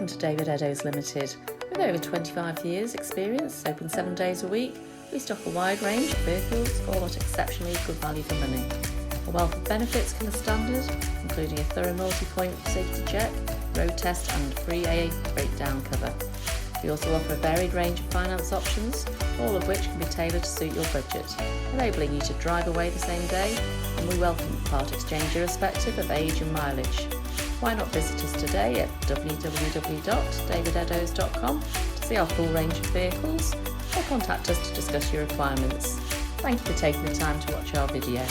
Welcome to David Eddowes Limited. With over 25 years experience, open 7 days a week, we stock a wide range of vehicles, all at exceptionally good value for money. A wealth of benefits come as standard, including a thorough multi-point safety check, road test and free AA breakdown cover. We also offer a varied range of finance options, all of which can be tailored to suit your budget, enabling you to drive away the same day, and we welcome part exchange irrespective of age and mileage. Why not visit us today at www.davideddowes.com to see our full range of vehicles, or contact us to discuss your requirements. Thank you for taking the time to watch our video.